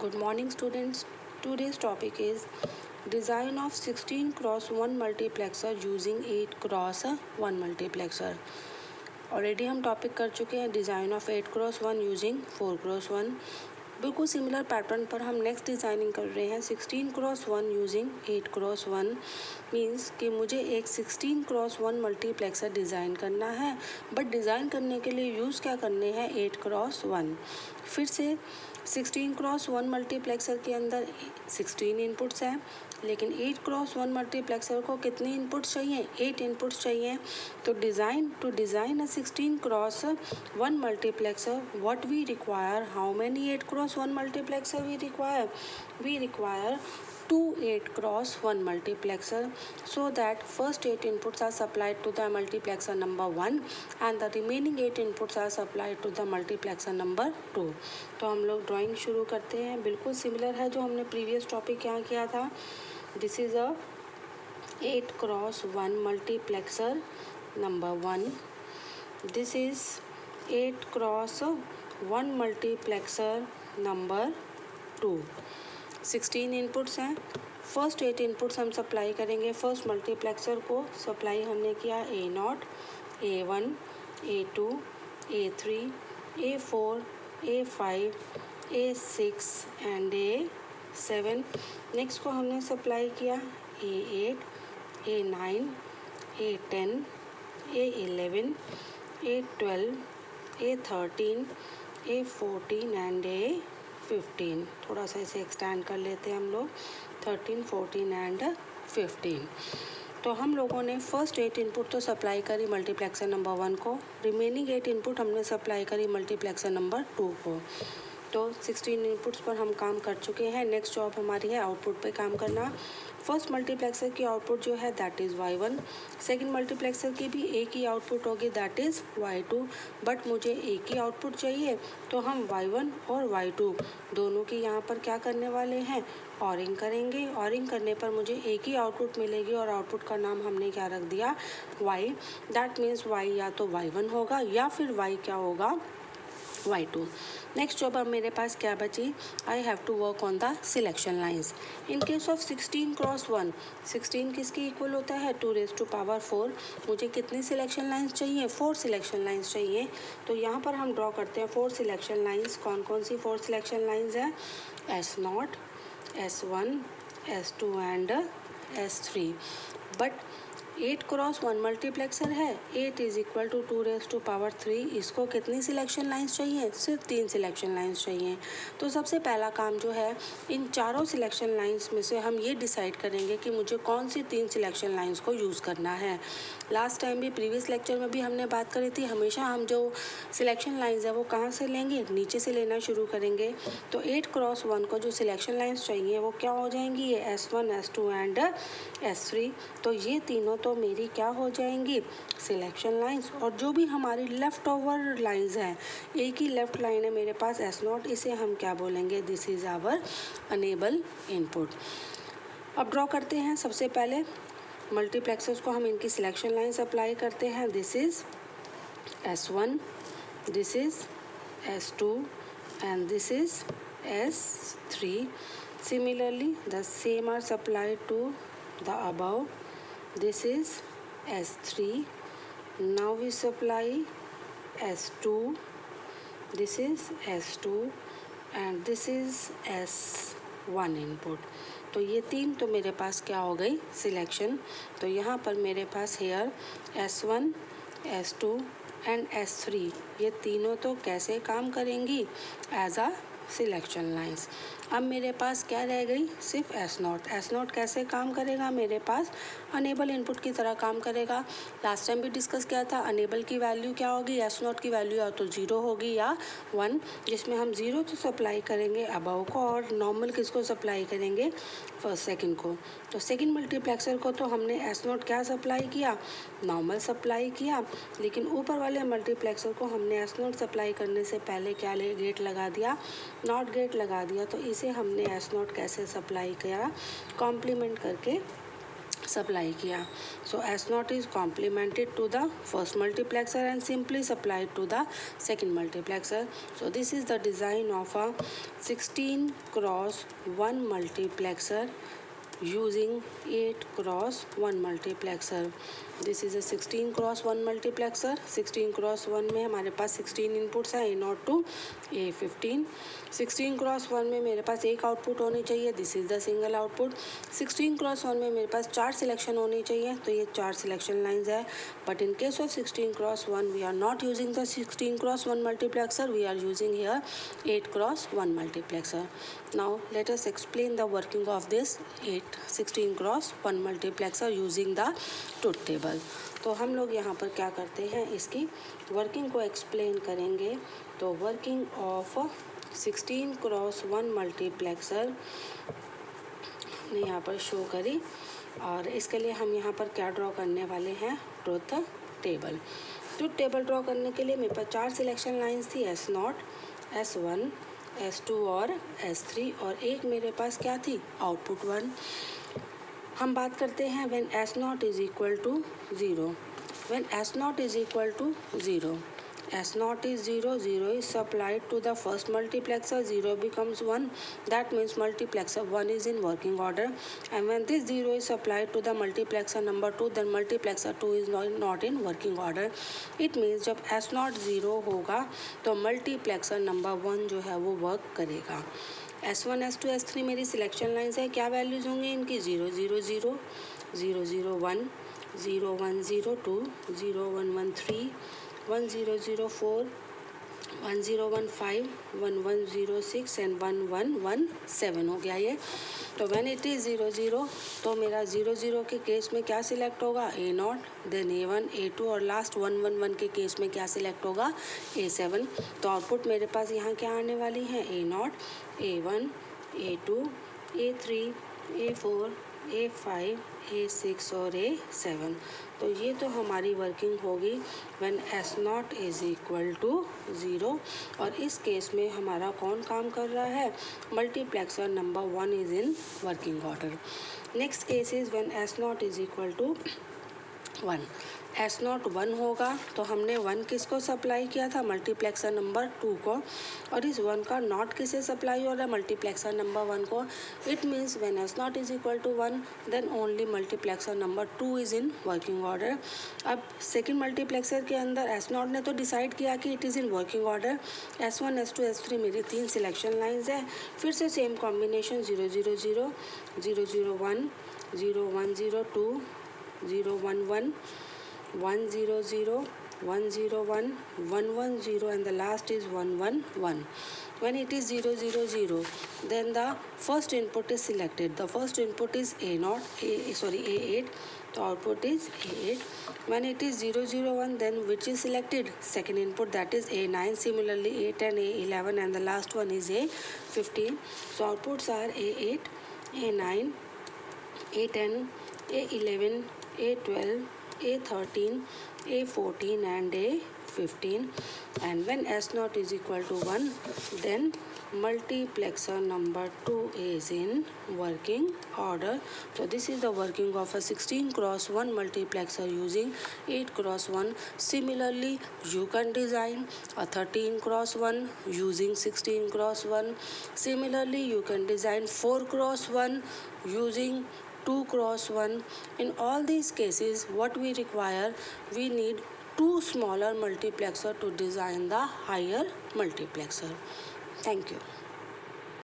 Good morning students. Today's topic is design of 16 cross 1 multiplexer using 8 cross 1 multiplexer. Already हम topic कर चुके हैं design of 8 cross 1 using 4 cross 1. बिल्कुल similar pattern पर हम next designing कर रहे हैं 16 क्रॉस 1 यूजिंग 8 क्रॉस 1. मीन्स कि मुझे एक 16 क्रॉस 1 मल्टीप्लेक्सर डिज़ाइन करना है, बट डिज़ाइन करने के लिए यूज़ क्या करने हैं 8 क्रॉस 1. फिर से 16 क्रॉस 1 मल्टीप्लेक्सर के अंदर 16 इनपुट्स हैं, लेकिन 8 क्रॉस 1 मल्टीप्लेक्सर को कितने इनपुट्स चाहिए 8 इनपुट्स चाहिए. तो to design a 16 cross 1 multiplexer, what we require, how many 8 cross 1 multiplexer we require 2 8 cross 1 multiplexer, so that first 8 inputs are supplied to the multiplexer number 1 and the remaining 8 inputs are supplied to the multiplexer number 2. तो हम लोग drawing शुरू करते हैं. बिल्कुल similar है जो हमने प्रीवियस टॉपिक यहाँ किया था. This is a 8 cross 1 multiplexer number 1. This is 8 cross 1 multiplexer number 2. 16 inputs हैं. फर्स्ट 8 इनपुट्स हम सप्लाई करेंगे. फर्स्ट मल्टीप्लेक्सर को सप्लाई हमने किया A0, A1, A2, A3, A4, A5, A6 and A7. Next को हमने सप्लाई किया A8, A9, A10, A11, A12, A13, A14 and A15. थोड़ा सा इसे एक्सटेंड कर लेते हैं हम लोग 13, 14 एंड 15. तो हम लोगों ने फर्स्ट 8 इनपुट तो सप्लाई करी मल्टीप्लेक्सर नंबर 1 को. रिमेनिंग 8 इनपुट हमने सप्लाई करी मल्टीप्लेक्सर नंबर 2 को. तो 16 इनपुट्स पर हम काम कर चुके हैं. नेक्स्ट जॉब हमारी है आउटपुट पे काम करना. फर्स्ट मल्टीप्लेक्सर की आउटपुट जो है that is Y1. Second multiplexer की भी एक ही आउटपुट होगी दैट इज़ Y2. बट मुझे एक ही आउटपुट चाहिए, तो हम Y1 और Y2 दोनों की यहाँ पर क्या करने वाले हैं ऑरिंग करेंगे. ऑरिंग करने पर मुझे एक ही आउटपुट मिलेगी और आउटपुट का नाम हमने क्या रख दिया Y. दैट मीन्स Y या तो Y1 होगा या फिर Y क्या होगा Y2. नेक्स्ट जॉब अब मेरे पास क्या बची. I have to work on the selection lines. In case of 16 cross 1, 16 किसके इक्वल होता है 2⁴. मुझे कितनी सिलेक्शन लाइन्स चाहिए 4 सिलेक्शन लाइन्स चाहिए. तो यहाँ पर हम ड्रॉ करते हैं 4 सिलेक्शन लाइन्स. कौन कौन सी 4 सिलेक्शन लाइन्स हैं S0, S1, S2 and S3. But 8 cross 1 multiplexer है. 8 इज इक्वल टू 2⁴. इसको कितनी सिलेक्शन लाइन्स चाहिए सिर्फ 3 सिलेक्शन लाइन्स चाहिए. तो सबसे पहला काम जो है इन चारों सिलेक्शन लाइन्स में से हम ये डिसाइड करेंगे कि मुझे कौन सी 3 सिलेक्शन लाइन्स को यूज़ करना है. लास्ट टाइम भी प्रीवियस लेक्चर में भी हमने बात करी थी हमेशा हम जो सिलेक्शन लाइन्स है वो कहाँ से लेंगे नीचे से लेना शुरू करेंगे. तो 8 क्रॉस 1 को जो सिलेक्शन लाइन्स चाहिए वो क्या हो जाएंगी ये S1, S2 एंड S3. तो ये तीनों तो मेरी क्या हो जाएंगी सिलेक्शन लाइंस. और जो भी हमारी लेफ़्ट ओवर लाइंस हैं एक ही लेफ़्ट लाइन है मेरे पास S0, इसे हम क्या बोलेंगे this is our enable input. अब ड्रॉ करते हैं. सबसे पहले मल्टीप्लेक्सर्स को हम इनकी सिलेक्शन लाइन्स अप्लाई करते हैं. This is S1, this is S2 and this is S3. Similarly, the same are supplied to the above. This is S3. Now we supply S2. This is S2 and this is S1 input. तो ये तीन तो मेरे पास क्या हो गई selection. तो यहाँ पर मेरे पास hair S1, S2 and S3 ये तीनों तो कैसे काम करेंगी एज अ सिलेक्शन लाइन्स. अब मेरे पास क्या रह गई सिर्फ S0. S0 कैसे काम करेगा मेरे पास अनेबल इनपुट की तरह काम करेगा. लास्ट टाइम भी डिस्कस किया था अनेबल की वैल्यू क्या होगी S0 की वैल्यू या तो 0 होगी या 1, जिसमें हम 0 तो सप्लाई करेंगे अबव को और नॉर्मल किसको सप्लाई करेंगे फर्स्ट सेकंड को. तो सेकंड मल्टीप्लेक्सर को तो हमने S0 क्या सप्लाई किया नॉर्मल सप्लाई किया, लेकिन ऊपर वाले मल्टीप्लेक्सर को हमने S0 सप्लाई करने से पहले क्या गेट लगा दिया नॉट गेट लगा दिया. तो इसे हमने S0 कैसे सप्लाई किया कॉम्प्लीमेंट करके सप्लाई किया. So S0 is complemented to the first multiplexer and simply supplied to the second multiplexer. So this is the design of a 16x1 multiplexer using 8x1 multiplexer. This is a 16x1 multiplexer. 16x1 में हमारे पास 16 inputs हैं, A0 to A15. 16x1 में मेरे पास एक output होनी चाहिए, this is the single output. 16x1 में मेरे पास 4 सिलेक्शन होनी चाहिए, तो ये 4 सिलेक्शन लाइंस है. But in case of 16x1 we are not using the 16x1 multiplexer, we are using here 8x1 multiplexer. Now let us explain the working of this 16x1 multiplexer using the truth table. तो हम लोग यहाँ पर क्या करते हैं, इसकी working को एक्सप्लेन करेंगे. तो वर्किंग ऑफ 16x1 मल्टीप्लेक्सर ने यहाँ पर शो करी, और इसके लिए हम यहाँ पर क्या ड्रॉ करने वाले हैं, truth table. Truth table draw करने के लिए मेरे पास 4 सिलेक्शन लाइंस थी, S0, S1, S2 और S3, और एक मेरे पास क्या थी, आउटपुट 1. हम बात करते हैं when S0 is equal to 0. When S0 is equal to 0, S0 is 0, 0 is supplied to the first multiplexer, 0 becomes 1. That means multiplexer 1 is in working order. And when this 0 is supplied to the multiplexer number 2, then multiplexer 2 is not in working order. It means जब S0 0 होगा तो multiplexer number 1 जो है वो work करेगा. S1, S2, S3 मेरी selection lines है. क्या वैल्यूज़ होंगी इनकी, 0 0 0, 0 0 1, 0 1 0 2, 0 1 1 3, 1 0 0 4, 1 0 1 5, 1 1 0 6 एंड 1 1 1 7 हो गया ये. तो व्हेन इट इज़ 0 0, तो मेरा 0 0 के केस में क्या सिलेक्ट होगा, A0, देन A1, A2, और लास्ट 1 1 1 के केस में क्या सिलेक्ट होगा, A7. तो आउटपुट मेरे पास यहाँ क्या आने वाली है, A0, A1, A2, A3, A4, A5, A6 और A7. तो ये तो हमारी वर्किंग होगी when S0 is equal to 0, और इस केस में हमारा कौन काम कर रहा है, multiplexer number 1 is in working order. Next case is when S0 is equal to 1. S0 1 होगा तो हमने 1 किसको सप्लाई किया था, मल्टीप्लेक्सर नंबर 2 को, और इस 1 का नॉट किसे सप्लाई हो रहा है, मल्टीप्लेक्सर नंबर 1 को. It means when S0 is equal to 1, then only multiplexer number 2 is in working order. अब सेकेंड मल्टीप्लेक्सर के अंदर S0 ने तो डिसाइड किया कि it is in working order. S1, S2, S3 मेरी 3 सिलेक्शन लाइन्स है. फिर से same combination 0 0 0, 0 0 1, 0 1 0 2, 0 1 1, 1 0 0, 1 0 1, 1 1 0, and the last is 1 1 1. When it is 0 0 0, then the first input is selected. The first input is A8. The output is A8. When it is 0 0 1, then which is selected? Second input, that is A9. Similarly A10, A11, and the last one is A15. So outputs are A8, A9, A10, A11, A12, A13, A14 and A15. And when S0 is equal to 1, then multiplexer number 2 is in working order. So this is the working of a 16x1 multiplexer using 8x1. Similarly, you can design a 13x1 using 16x1. Similarly, you can design 4x1 using 2x1. In all these cases, what we require, we need 2 smaller multiplexer to design the higher multiplexer. Thank you.